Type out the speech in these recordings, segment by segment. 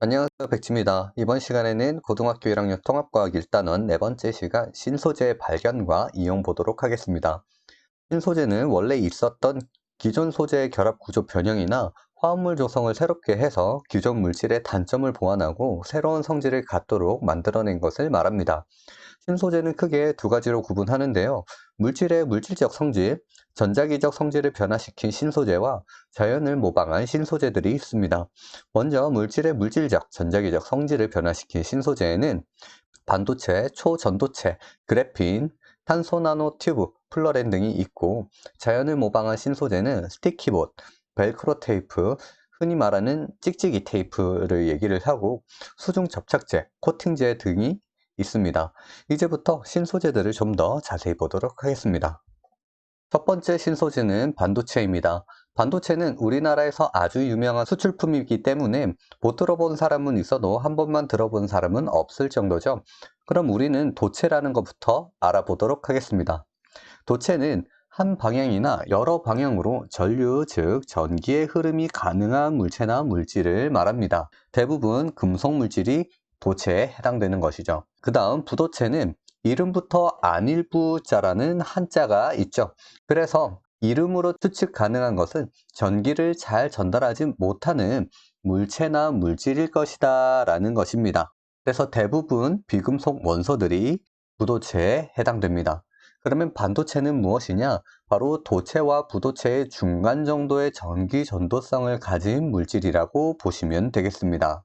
안녕하세요, 백지입니다. 이번 시간에는 고등학교 1학년 통합과학 1단원 네 번째 시간 신소재 발견과 이용 보도록 하겠습니다. 신소재는 원래 있었던 기존 소재의 결합 구조 변형이나 화합물 조성을 새롭게 해서 기존 물질의 단점을 보완하고 새로운 성질을 갖도록 만들어낸 것을 말합니다. 신소재는 크게 두 가지로 구분하는데요. 물질의 물질적 성질, 전자기적 성질을 변화시킨 신소재와 자연을 모방한 신소재들이 있습니다. 먼저 물질의 물질적, 전자기적 성질을 변화시킨 신소재에는 반도체, 초전도체, 그래핀, 탄소 나노 튜브, 플러렌 등이 있고, 자연을 모방한 신소재는 스티키봇, 벨크로 테이프, 흔히 말하는 찍찍이 테이프를 얘기를 하고, 수중 접착제, 코팅제 등이 있습니다. 이제부터 신소재들을 좀 더 자세히 보도록 하겠습니다. 첫 번째 신소재는 반도체입니다. 반도체는 우리나라에서 아주 유명한 수출품이기 때문에 못 들어본 사람은 있어도 한 번만 들어본 사람은 없을 정도죠. 그럼 우리는 도체라는 것부터 알아보도록 하겠습니다. 도체는 한 방향이나 여러 방향으로 전류, 즉 전기의 흐름이 가능한 물체나 물질을 말합니다. 대부분 금속 물질이 도체에 해당되는 것이죠. 그 다음 부도체는 이름부터 안일부자라는 한자가 있죠. 그래서 이름으로 추측 가능한 것은 전기를 잘 전달하지 못하는 물체나 물질일 것이다 라는 것입니다. 그래서 대부분 비금속 원소들이 부도체에 해당됩니다. 그러면 반도체는 무엇이냐? 바로 도체와 부도체의 중간 정도의 전기 전도성을 가진 물질이라고 보시면 되겠습니다.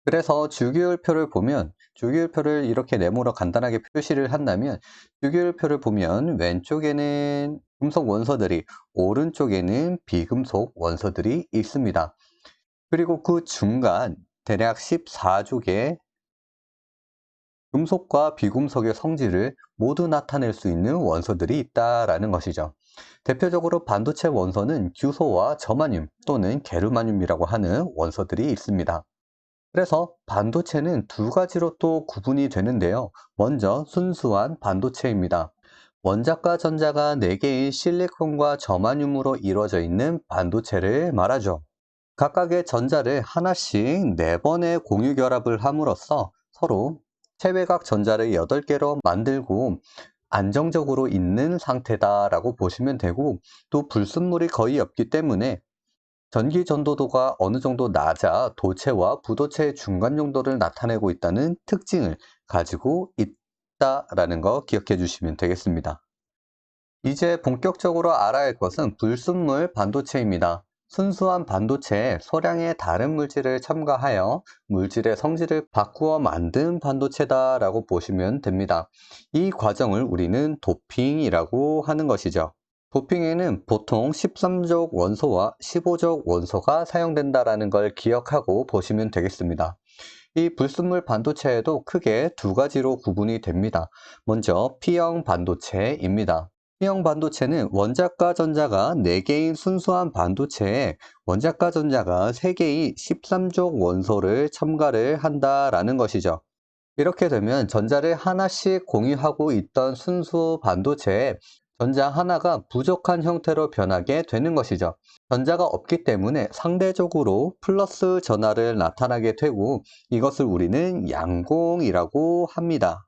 그래서 주기율표를 보면 주기율표를 이렇게 네모로 간단하게 표시를 한다면 주기율표를 보면 왼쪽에는 금속 원소들이 오른쪽에는 비금속 원소들이 있습니다. 그리고 그 중간 대략 14족의 금속과 비금속의 성질을 모두 나타낼 수 있는 원소들이 있다라는 것이죠. 대표적으로 반도체 원소는 규소와 저마늄 또는 게르마늄이라고 하는 원소들이 있습니다. 그래서 반도체는 두 가지로 또 구분이 되는데요. 먼저 순수한 반도체입니다. 원자과 전자가 4개인 실리콘과 저마늄으로 이루어져 있는 반도체를 말하죠. 각각의 전자를 하나씩 4번의 공유 결합을 함으로써 서로 체외각 전자를 8개로 만들고 안정적으로 있는 상태다라고 보시면 되고, 또 불순물이 거의 없기 때문에 전기 전도도가 어느 정도 낮아 도체와 부도체의 중간 정도를 나타내고 있다는 특징을 가지고 있다라는 거 기억해 주시면 되겠습니다. 이제 본격적으로 알아야 할 것은 불순물 반도체입니다. 순수한 반도체에 소량의 다른 물질을 첨가하여 물질의 성질을 바꾸어 만든 반도체다라고 보시면 됩니다. 이 과정을 우리는 도핑이라고 하는 것이죠. 도핑에는 보통 13족 원소와 15족 원소가 사용된다는 걸 기억하고 보시면 되겠습니다. 이 불순물 반도체에도 크게 두 가지로 구분이 됩니다. 먼저 P형 반도체입니다. P형 반도체는 원자과 전자가 4개인 순수한 반도체에 원자과 전자가 3개의 13족 원소를 첨가를 한다라는 것이죠. 이렇게 되면 전자를 하나씩 공유하고 있던 순수 반도체에 전자 하나가 부족한 형태로 변하게 되는 것이죠. 전자가 없기 때문에 상대적으로 플러스 전하를 나타나게 되고, 이것을 우리는 양공이라고 합니다.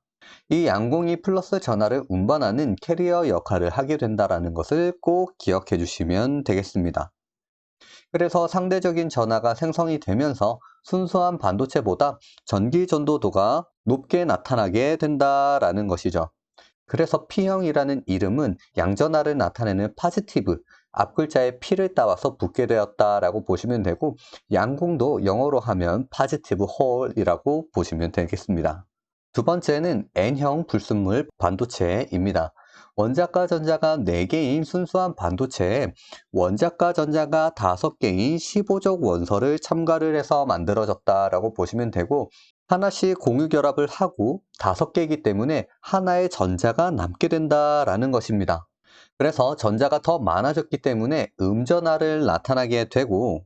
이 양공이 플러스 전하를 운반하는 캐리어 역할을 하게 된다는 것을 꼭 기억해 주시면 되겠습니다. 그래서 상대적인 전하가 생성이 되면서 순수한 반도체보다 전기 전도도가 높게 나타나게 된다라는 것이죠. 그래서 P형이라는 이름은 양전하를 나타내는 파지티브, 앞글자에 P를 따와서 붙게 되었다라고 보시면 되고, 양공도 영어로 하면 파지티브 홀이라고 보시면 되겠습니다. 두 번째는 N형 불순물 반도체입니다. 원자과 전자가 4개인 순수한 반도체에 원자과 전자가 5개인 15족 원소를 첨가를 해서 만들어졌다라고 보시면 되고, 하나씩 공유 결합을 하고 5개이기 때문에 하나의 전자가 남게 된다라는 것입니다. 그래서 전자가 더 많아졌기 때문에 음전하를 나타나게 되고,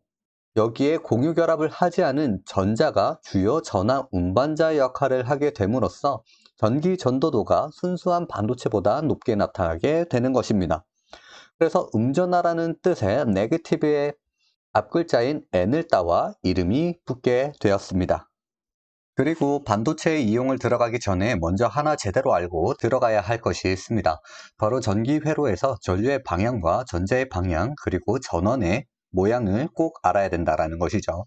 여기에 공유 결합을 하지 않은 전자가 주요 전하 운반자 역할을 하게 됨으로써 전기 전도도가 순수한 반도체보다 높게 나타나게 되는 것입니다. 그래서 음전하라는 뜻의 네거티브의 앞글자인 N을 따와 이름이 붙게 되었습니다. 그리고 반도체 이용을 들어가기 전에 먼저 하나 제대로 알고 들어가야 할 것이 있습니다. 바로 전기 회로에서 전류의 방향과 전자의 방향, 그리고 전원의 모양을 꼭 알아야 된다는 것이죠.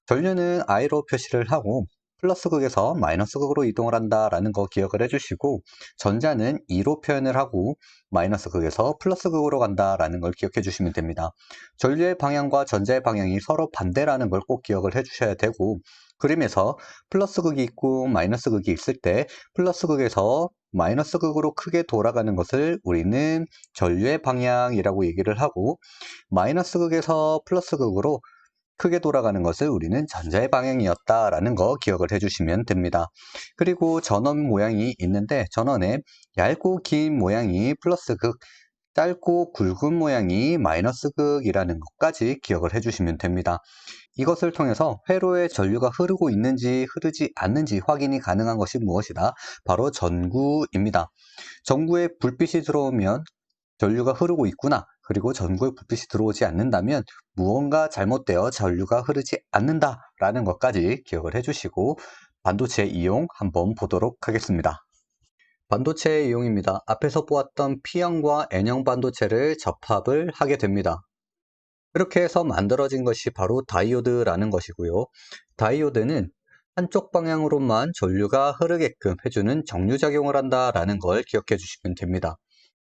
전류는 I로 표시를 하고 플러스 극에서 마이너스 극으로 이동을 한다라는 거 기억을 해주시고, 전자는 E로 표현을 하고 마이너스 극에서 플러스 극으로 간다라는 걸 기억해 주시면 됩니다. 전류의 방향과 전자의 방향이 서로 반대라는 걸 꼭 기억을 해 주셔야 되고, 그림에서 플러스 극이 있고 마이너스 극이 있을 때 플러스 극에서 마이너스 극으로 크게 돌아가는 것을 우리는 전류의 방향이라고 얘기를 하고, 마이너스 극에서 플러스 극으로 크게 돌아가는 것을 우리는 전자의 방향이었다라는 거 기억을 해주시면 됩니다. 그리고 전원 모양이 있는데, 전원에 얇고 긴 모양이 플러스 극, 짧고 굵은 모양이 마이너스 극이라는 것까지 기억을 해주시면 됩니다. 이것을 통해서 회로에 전류가 흐르고 있는지 흐르지 않는지 확인이 가능한 것이 무엇이다? 바로 전구입니다. 전구에 불빛이 들어오면 전류가 흐르고 있구나, 그리고 전구에 불빛이 들어오지 않는다면 무언가 잘못되어 전류가 흐르지 않는다라는 것까지 기억을 해주시고, 반도체 이용 한번 보도록 하겠습니다. 반도체의 이용입니다. 앞에서 보았던 P형과 N형 반도체를 접합을 하게 됩니다. 그렇게 해서 만들어진 것이 바로 다이오드라는 것이고요. 다이오드는 한쪽 방향으로만 전류가 흐르게끔 해주는 정류작용을 한다라는 걸 기억해 주시면 됩니다.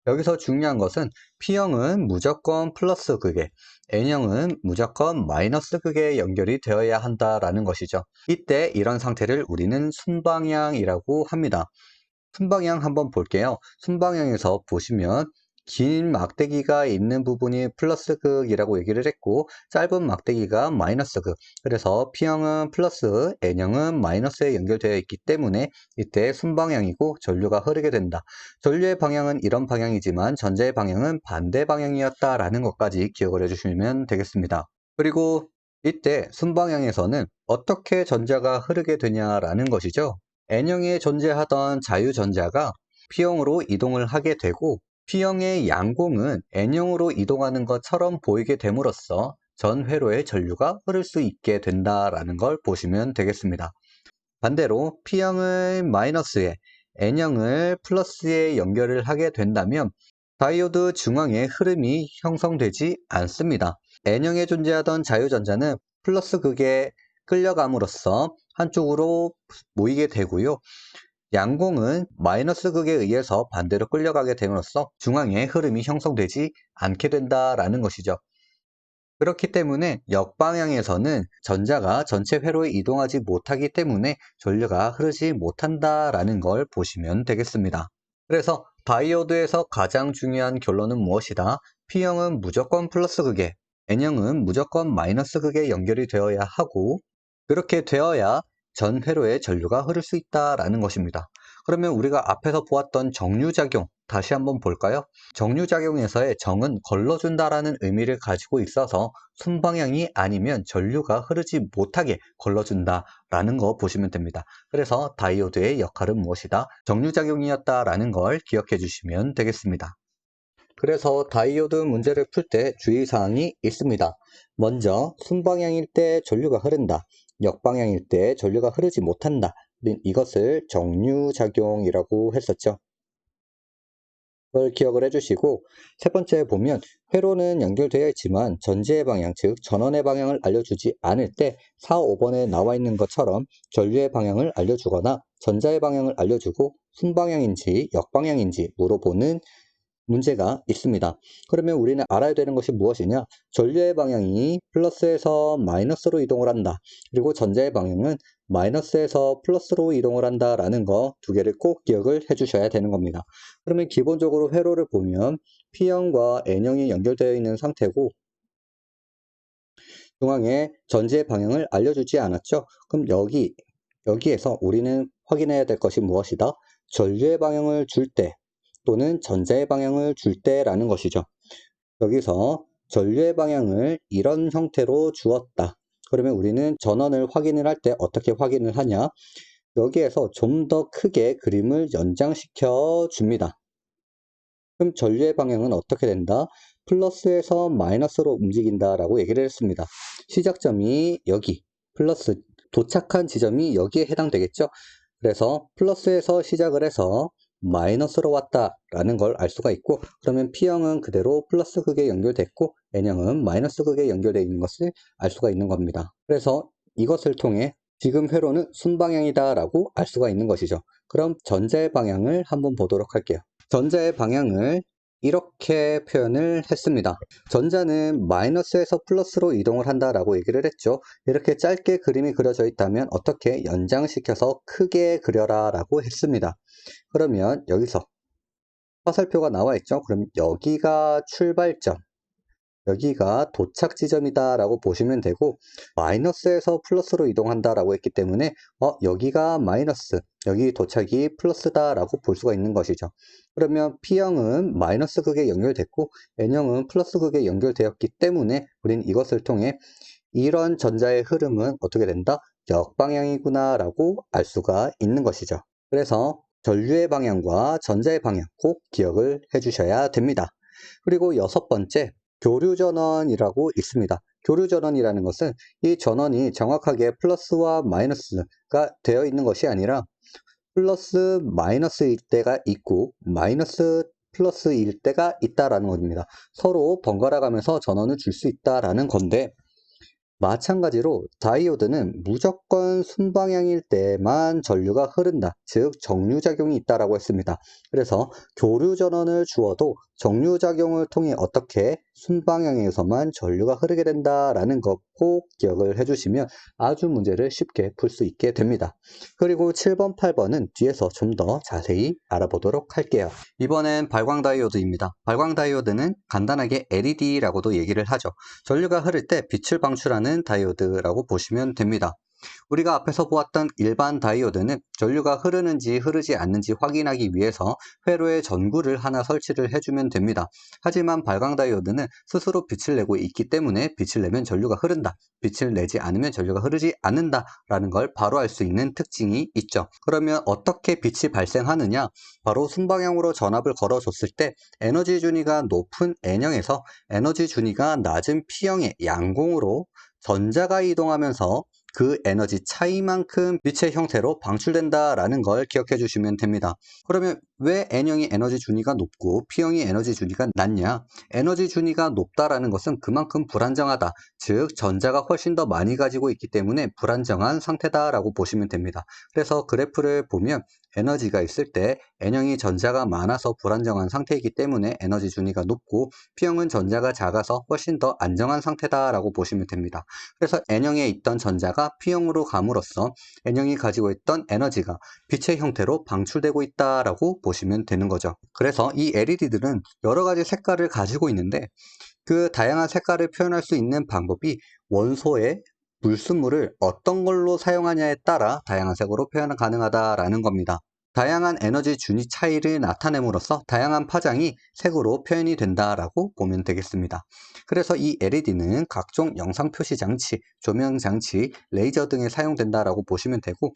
여기서 중요한 것은 P형은 무조건 플러스 극에, N형은 무조건 마이너스 극에 연결이 되어야 한다라는 것이죠. 이때 이런 상태를 우리는 순방향이라고 합니다. 순방향 한번 볼게요. 순방향에서 보시면 긴 막대기가 있는 부분이 플러스 극이라고 얘기를 했고, 짧은 막대기가 마이너스 극. 그래서 P형은 플러스, N형은 마이너스에 연결되어 있기 때문에 이때 순방향이고 전류가 흐르게 된다. 전류의 방향은 이런 방향이지만 전자의 방향은 반대 방향이었다라는 것까지 기억을 해주시면 되겠습니다. 그리고 이때 순방향에서는 어떻게 전자가 흐르게 되냐라는 것이죠. N형에 존재하던 자유전자가 P형으로 이동을 하게 되고, P형의 양공은 N형으로 이동하는 것처럼 보이게 됨으로써 전 회로의 전류가 흐를 수 있게 된다라는 걸 보시면 되겠습니다. 반대로 P형을 마이너스에, N형을 플러스에 연결을 하게 된다면 다이오드 중앙에 흐름이 형성되지 않습니다. N형에 존재하던 자유전자는 플러스 극에 끌려감으로써 한쪽으로 모이게 되고요. 양공은 마이너스 극에 의해서 반대로 끌려가게 됨으로써 중앙에 흐름이 형성되지 않게 된다라는 것이죠. 그렇기 때문에 역방향에서는 전자가 전체 회로에 이동하지 못하기 때문에 전류가 흐르지 못한다라는 걸 보시면 되겠습니다. 그래서 다이오드에서 가장 중요한 결론은 무엇이다? P형은 무조건 플러스 극에, N형은 무조건 마이너스 극에 연결이 되어야 하고, 그렇게 되어야 전 회로에 전류가 흐를 수 있다라는 것입니다. 그러면 우리가 앞에서 보았던 정류작용 다시 한번 볼까요? 정류작용에서의 정은 걸러준다라는 의미를 가지고 있어서 순방향이 아니면 전류가 흐르지 못하게 걸러준다라는 거 보시면 됩니다. 그래서 다이오드의 역할은 무엇이다? 정류작용이었다라는 걸 기억해 주시면 되겠습니다. 그래서 다이오드 문제를 풀 때 주의사항이 있습니다. 먼저 순방향일 때 전류가 흐른다, 역방향일 때 전류가 흐르지 못한다. 이것을 정류작용이라고 했었죠. 그걸 기억을 해주시고, 세 번째 보면 회로는 연결되어 있지만 전지의 방향, 즉 전원의 방향을 알려주지 않을 때 4, 5번에 나와 있는 것처럼 전류의 방향을 알려주거나 전자의 방향을 알려주고 순방향인지 역방향인지 물어보는 문제가 있습니다. 그러면 우리는 알아야 되는 것이 무엇이냐? 전류의 방향이 플러스에서 마이너스로 이동을 한다. 그리고 전자의 방향은 마이너스에서 플러스로 이동을 한다라는 거 두 개를 꼭 기억을 해주셔야 되는 겁니다. 그러면 기본적으로 회로를 보면 P형과 N형이 연결되어 있는 상태고, 중앙에 전지의 방향을 알려주지 않았죠? 그럼 여기에서 우리는 확인해야 될 것이 무엇이다? 전류의 방향을 줄 때 또는 전자의 방향을 줄 때라는 것이죠. 여기서 전류의 방향을 이런 형태로 주었다. 그러면 우리는 전원을 확인을 할 때 어떻게 확인을 하냐? 여기에서 좀 더 크게 그림을 연장시켜 줍니다. 그럼 전류의 방향은 어떻게 된다? 플러스에서 마이너스로 움직인다라고 얘기를 했습니다. 시작점이 여기, 플러스 도착한 지점이 여기에 해당되겠죠. 그래서 플러스에서 시작을 해서 마이너스로 왔다라는 걸 알 수가 있고, 그러면 P형은 그대로 플러스 극에 연결됐고 N형은 마이너스 극에 연결되어 있는 것을 알 수가 있는 겁니다. 그래서 이것을 통해 지금 회로는 순방향이다 라고 알 수가 있는 것이죠. 그럼 전자의 방향을 한번 보도록 할게요. 전자의 방향을 이렇게 표현을 했습니다. 전자는 마이너스에서 플러스로 이동을 한다라고 얘기를 했죠. 이렇게 짧게 그림이 그려져 있다면 어떻게 연장시켜서 크게 그려라 라고 했습니다. 그러면 여기서 화살표가 나와 있죠. 그럼 여기가 출발점, 여기가 도착 지점이다 라고 보시면 되고, 마이너스에서 플러스로 이동한다 라고 했기 때문에 여기가 마이너스, 여기 도착이 플러스다 라고 볼 수가 있는 것이죠. 그러면 P형은 마이너스 극에 연결됐고 N형은 플러스 극에 연결되었기 때문에 우린 이것을 통해 이런 전자의 흐름은 어떻게 된다? 역방향이구나 라고 알 수가 있는 것이죠. 그래서 전류의 방향과 전자의 방향 꼭 기억을 해 주셔야 됩니다. 그리고 6번째, 교류전원이라고 있습니다. 교류전원이라는 것은 이 전원이 정확하게 플러스와 마이너스가 되어 있는 것이 아니라 플러스 마이너스일 때가 있고 마이너스 플러스일 때가 있다라는 겁니다. 서로 번갈아 가면서 전원을 줄 수 있다라는 건데, 마찬가지로 다이오드는 무조건 순방향일 때만 전류가 흐른다, 즉 정류작용이 있다라고 했습니다. 그래서 교류전원을 주어도 정류작용을 통해 어떻게 순방향에서만 전류가 흐르게 된다라는 것 꼭 기억을 해주시면 아주 문제를 쉽게 풀 수 있게 됩니다. 그리고 7번, 8번은 뒤에서 좀 더 자세히 알아보도록 할게요. 이번엔 발광다이오드입니다. 발광다이오드는 간단하게 LED라고도 얘기를 하죠. 전류가 흐를 때 빛을 방출하는 다이오드라고 보시면 됩니다. 우리가 앞에서 보았던 일반 다이오드는 전류가 흐르는지 흐르지 않는지 확인하기 위해서 회로에 전구를 하나 설치를 해주면 됩니다. 하지만 발광 다이오드는 스스로 빛을 내고 있기 때문에 빛을 내면 전류가 흐른다, 빛을 내지 않으면 전류가 흐르지 않는다 라는 걸 바로 알 수 있는 특징이 있죠. 그러면 어떻게 빛이 발생하느냐? 바로 순방향으로 전압을 걸어줬을 때 에너지 준위가 높은 N형에서 에너지 준위가 낮은 P형의 양공으로 전자가 이동하면서 그 에너지 차이만큼 빛의 형태로 방출된다라는 걸 기억해 주시면 됩니다. 그러면 왜 N형이 에너지 준위가 높고 P형이 에너지 준위가 낮냐? 에너지 준위가 높다라는 것은 그만큼 불안정하다, 즉 전자가 훨씬 더 많이 가지고 있기 때문에 불안정한 상태다라고 보시면 됩니다. 그래서 그래프를 보면 에너지가 있을 때 N형이 전자가 많아서 불안정한 상태이기 때문에 에너지 준위가 높고, P형은 전자가 작아서 훨씬 더 안정한 상태다라고 보시면 됩니다. 그래서 N형에 있던 전자가 P형으로 감으로써 N형이 가지고 있던 에너지가 빛의 형태로 방출되고 있다라고 보시면 되는 거죠. 그래서 이 LED들은 여러 가지 색깔을 가지고 있는데, 그 다양한 색깔을 표현할 수 있는 방법이 원소의 불순물을 어떤 걸로 사용하냐에 따라 다양한 색으로 표현 가능하다라는 겁니다. 다양한 에너지 준위 차이를 나타냄으로써 다양한 파장이 색으로 표현이 된다라고 보면 되겠습니다. 그래서 이 LED는 각종 영상 표시 장치, 조명 장치, 레이저 등에 사용된다라고 보시면 되고,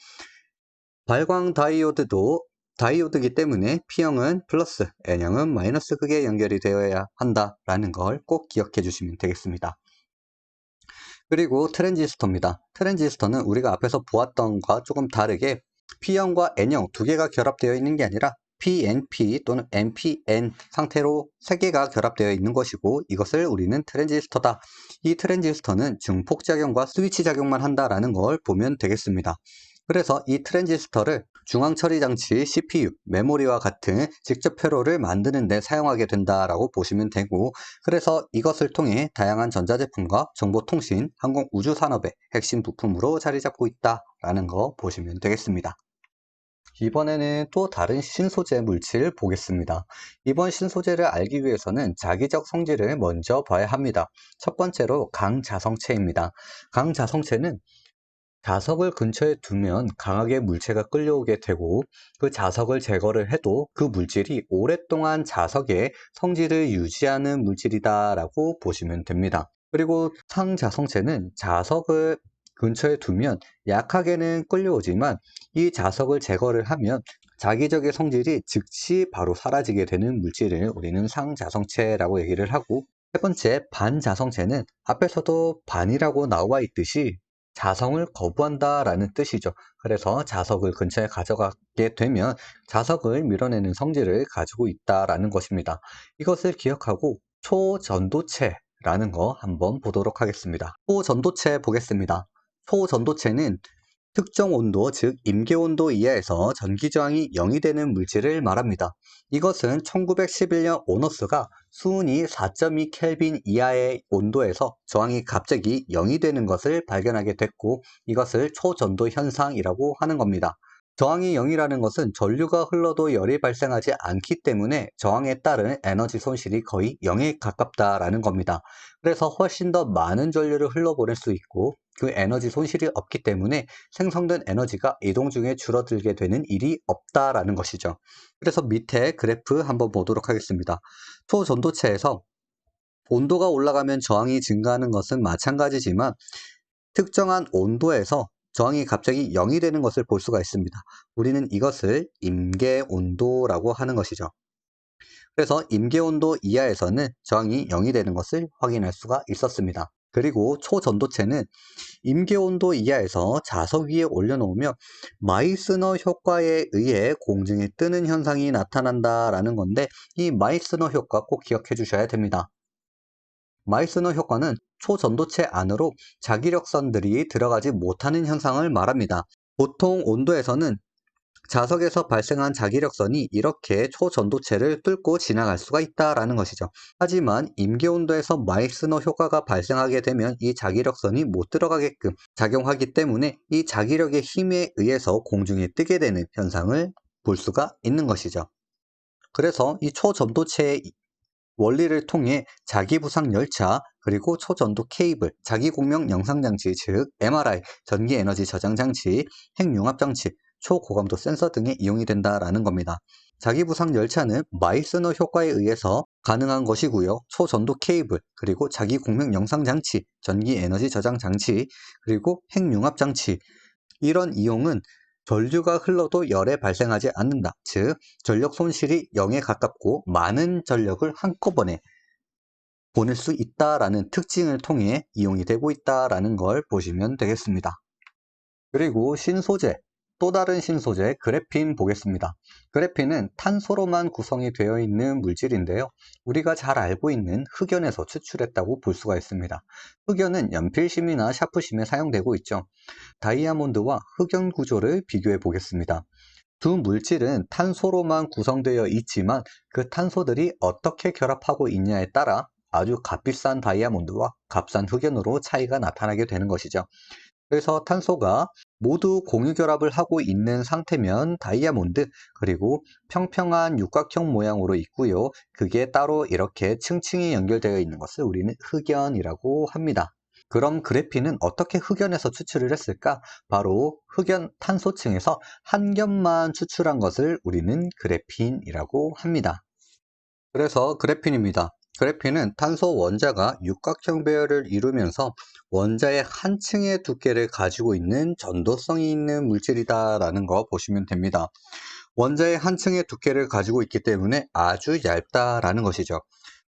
발광 다이오드도 다이오드이기 때문에 P형은 플러스, N형은 마이너스 극에 연결이 되어야 한다라는 걸 꼭 기억해 주시면 되겠습니다. 그리고 트랜지스터입니다. 트랜지스터는 우리가 앞에서 보았던 것과 조금 다르게 P형과 N형 두 개가 결합되어 있는 게 아니라 PNP 또는 NPN 상태로 세 개가 결합되어 있는 것이고, 이것을 우리는 트랜지스터다. 이 트랜지스터는 증폭작용과 스위치 작용만 한다라는 걸 보면 되겠습니다. 그래서 이 트랜지스터를 중앙처리장치, CPU, 메모리와 같은 직접 회로를 만드는 데 사용하게 된다라고 보시면 되고, 그래서 이것을 통해 다양한 전자제품과 정보통신, 항공 우주 산업의 핵심 부품으로 자리 잡고 있다라는 거 보시면 되겠습니다. 이번에는 또 다른 신소재 물질 보겠습니다. 이번 신소재를 알기 위해서는 자기적 성질을 먼저 봐야 합니다. 첫 번째로 강자성체입니다. 강자성체는 자석을 근처에 두면 강하게 물체가 끌려오게 되고, 그 자석을 제거를 해도 그 물질이 오랫동안 자석의 성질을 유지하는 물질이다라고 보시면 됩니다. 그리고 상자성체는 자석을 근처에 두면 약하게는 끌려오지만 이 자석을 제거를 하면 자기적의 성질이 즉시 바로 사라지게 되는 물질을 우리는 상자성체라고 얘기를 하고, 세 번째, 반자성체는 앞에서도 반이라고 나와 있듯이 자성을 거부한다라는 뜻이죠. 그래서 자석을 근처에 가져가게 되면 자석을 밀어내는 성질을 가지고 있다라는 것입니다. 이것을 기억하고 초전도체라는 거 한번 보도록 하겠습니다. 초전도체 보겠습니다. 초전도체는 특정 온도, 즉 임계온도 이하에서 전기저항이 0이 되는 물질을 말합니다. 이것은 1911년 오너스가 수온이 4.2 켈빈 이하의 온도에서 저항이 갑자기 0이 되는 것을 발견하게 됐고, 이것을 초전도 현상이라고 하는 겁니다. 저항이 0이라는 것은 전류가 흘러도 열이 발생하지 않기 때문에 저항에 따른 에너지 손실이 거의 0에 가깝다라는 겁니다. 그래서 훨씬 더 많은 전류를 흘러보낼 수 있고, 그 에너지 손실이 없기 때문에 생성된 에너지가 이동 중에 줄어들게 되는 일이 없다라는 것이죠. 그래서 밑에 그래프 한번 보도록 하겠습니다. 초전도체에서 온도가 올라가면 저항이 증가하는 것은 마찬가지지만 특정한 온도에서 저항이 갑자기 0이 되는 것을 볼 수가 있습니다. 우리는 이것을 임계온도라고 하는 것이죠. 그래서 임계온도 이하에서는 저항이 0이 되는 것을 확인할 수가 있었습니다. 그리고 초전도체는 임계온도 이하에서 자석 위에 올려놓으면 마이스너 효과에 의해 공중에 뜨는 현상이 나타난다라는 건데, 이 마이스너 효과 꼭 기억해 주셔야 됩니다. 마이스너 효과는 초전도체 안으로 자기력선들이 들어가지 못하는 현상을 말합니다. 보통 온도에서는 자석에서 발생한 자기력선이 이렇게 초전도체를 뚫고 지나갈 수가 있다라는 것이죠. 하지만 임계온도에서 마이스너 효과가 발생하게 되면 이 자기력선이 못 들어가게끔 작용하기 때문에 이 자기력의 힘에 의해서 공중에 뜨게 되는 현상을 볼 수가 있는 것이죠. 그래서 이 초전도체의 원리를 통해 자기부상 열차, 그리고 초전도 케이블, 자기공명 영상장치, 즉 MRI, 전기에너지 저장장치, 핵융합장치, 초고감도 센서 등에 이용이 된다라는 겁니다. 자기부상 열차는 마이스너 효과에 의해서 가능한 것이고요. 초전도 케이블, 그리고 자기공명 영상장치, 전기에너지 저장장치, 그리고 핵융합장치, 이런 이용은 전류가 흘러도 열에 발생하지 않는다. 즉, 전력 손실이 0에 가깝고 많은 전력을 한꺼번에 보낼 수 있다라는 특징을 통해 이용이 되고 있다라는 걸 보시면 되겠습니다. 그리고 신소재, 또 다른 신소재 그래핀 보겠습니다. 그래핀은 탄소로만 구성이 되어 있는 물질인데요. 우리가 잘 알고 있는 흑연에서 추출했다고 볼 수가 있습니다. 흑연은 연필심이나 샤프심에 사용되고 있죠. 다이아몬드와 흑연 구조를 비교해 보겠습니다. 두 물질은 탄소로만 구성되어 있지만 그 탄소들이 어떻게 결합하고 있냐에 따라 아주 값비싼 다이아몬드와 값싼 흑연으로 차이가 나타나게 되는 것이죠. 그래서 탄소가 모두 공유 결합을 하고 있는 상태면 다이아몬드, 그리고 평평한 육각형 모양으로 있고요. 그게 따로 이렇게 층층이 연결되어 있는 것을 우리는 흑연이라고 합니다. 그럼 그래핀은 어떻게 흑연에서 추출을 했을까? 바로 흑연 탄소층에서 한 겹만 추출한 것을 우리는 그래핀이라고 합니다. 그래서 그래핀입니다. 그래핀은 탄소 원자가 육각형 배열을 이루면서 원자의 한 층의 두께를 가지고 있는 전도성이 있는 물질이다라는 거 보시면 됩니다. 원자의 한 층의 두께를 가지고 있기 때문에 아주 얇다라는 것이죠.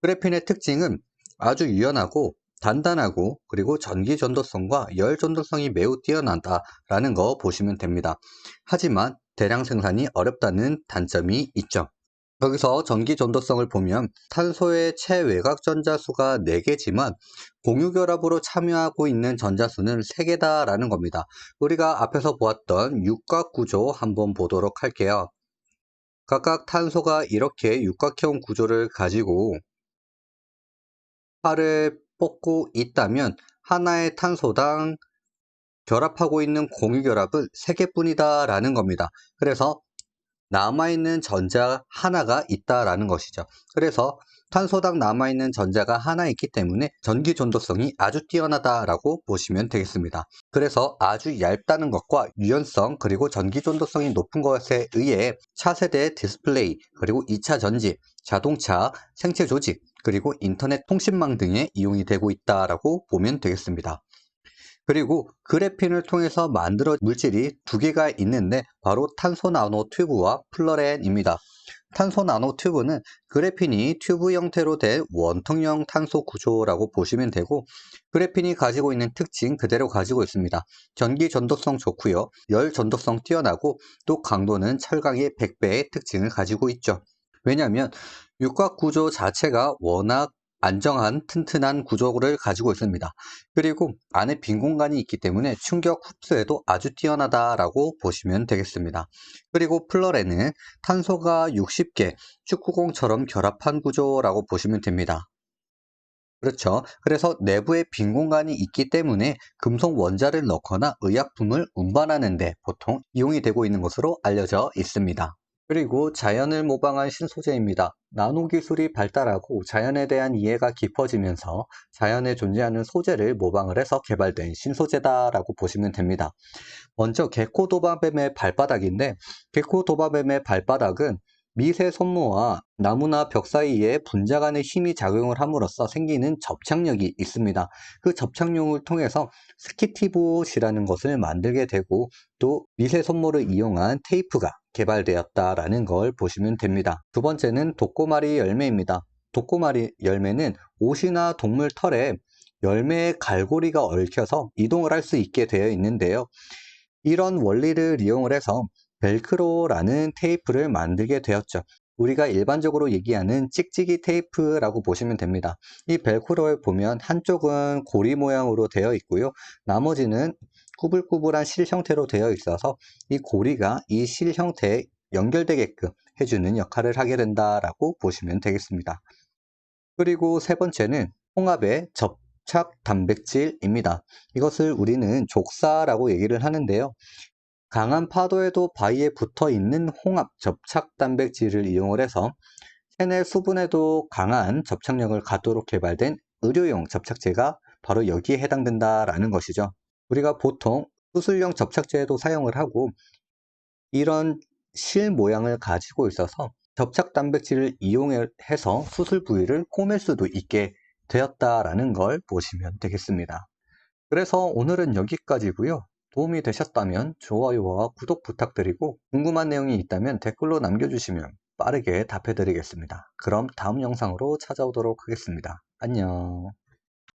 그래핀의 특징은 아주 유연하고 단단하고, 그리고 전기 전도성과 열 전도성이 매우 뛰어나다라는 거 보시면 됩니다. 하지만 대량 생산이 어렵다는 단점이 있죠. 여기서 전기 전도성을 보면 탄소의 체외곽 전자수가 4개지만 공유결합으로 참여하고 있는 전자수는 3개다라는 겁니다. 우리가 앞에서 보았던 육각 구조 한번 보도록 할게요. 각각 탄소가 이렇게 육각형 구조를 가지고 팔을 뻗고 있다면 하나의 탄소당 결합하고 있는 공유결합은 3개뿐이다 라는 겁니다. 그래서 남아있는 전자 하나가 있다라는 것이죠. 그래서 탄소당 남아있는 전자가 하나 있기 때문에 전기 전도성이 아주 뛰어나다라고 보시면 되겠습니다. 그래서 아주 얇다는 것과 유연성, 그리고 전기 전도성이 높은 것에 의해 차세대 디스플레이, 그리고 2차 전지, 자동차, 생체 조직, 그리고 인터넷 통신망 등에 이용이 되고 있다라고 보면 되겠습니다. 그리고 그래핀을 통해서 만들어진 물질이 두 개가 있는데 바로 탄소 나노 튜브와 플러렌입니다. 탄소 나노 튜브는 그래핀이 튜브 형태로 된 원통형 탄소 구조라고 보시면 되고, 그래핀이 가지고 있는 특징 그대로 가지고 있습니다. 전기 전도성 좋고요. 열 전도성 뛰어나고, 또 강도는 철강의 100배의 특징을 가지고 있죠. 왜냐하면 육각 구조 자체가 워낙 안정한 튼튼한 구조를 가지고 있습니다. 그리고 안에 빈 공간이 있기 때문에 충격 흡수에도 아주 뛰어나다라고 보시면 되겠습니다. 그리고 플러레는 탄소가 60개, 축구공처럼 결합한 구조라고 보시면 됩니다. 그렇죠. 그래서 내부에 빈 공간이 있기 때문에 금속 원자를 넣거나 의약품을 운반하는 데 보통 이용이 되고 있는 것으로 알려져 있습니다. 그리고 자연을 모방한 신소재입니다. 나노 기술이 발달하고 자연에 대한 이해가 깊어지면서 자연에 존재하는 소재를 모방을 해서 개발된 신소재다라고 보시면 됩니다. 먼저 게코도마뱀의 발바닥인데, 게코도마뱀의 발바닥은 미세 손모와 나무나 벽 사이에 분자 간의 힘이 작용을 함으로써 생기는 접착력이 있습니다. 그 접착력을 통해서 스키티봇이라는 것을 만들게 되고, 또 미세 손모를 이용한 테이프가 개발되었다라는 걸 보시면 됩니다. 두 번째는 도꼬마리 열매입니다. 도꼬마리 열매는 옷이나 동물 털에 열매의 갈고리가 얽혀서 이동을 할 수 있게 되어 있는데요. 이런 원리를 이용을 해서 벨크로라는 테이프를 만들게 되었죠. 우리가 일반적으로 얘기하는 찍찍이 테이프라고 보시면 됩니다. 이 벨크로에 보면 한쪽은 고리 모양으로 되어 있고요. 나머지는 꾸불꾸불한 실 형태로 되어 있어서 이 고리가 이 실 형태에 연결되게끔 해주는 역할을 하게 된다라고 보시면 되겠습니다. 그리고 세 번째는 홍합의 접착 단백질입니다. 이것을 우리는 족사라고 얘기를 하는데요. 강한 파도에도 바위에 붙어 있는 홍합 접착 단백질을 이용을 해서 체내 수분에도 강한 접착력을 갖도록 개발된 의료용 접착제가 바로 여기에 해당된다라는 것이죠. 우리가 보통 수술용 접착제에도 사용을 하고, 이런 실 모양을 가지고 있어서 접착 단백질을 이용해서 수술 부위를 꿰맬 수도 있게 되었다라는 걸 보시면 되겠습니다. 그래서 오늘은 여기까지고요. 도움이 되셨다면 좋아요와 구독 부탁드리고, 궁금한 내용이 있다면 댓글로 남겨주시면 빠르게 답해드리겠습니다. 그럼 다음 영상으로 찾아오도록 하겠습니다. 안녕.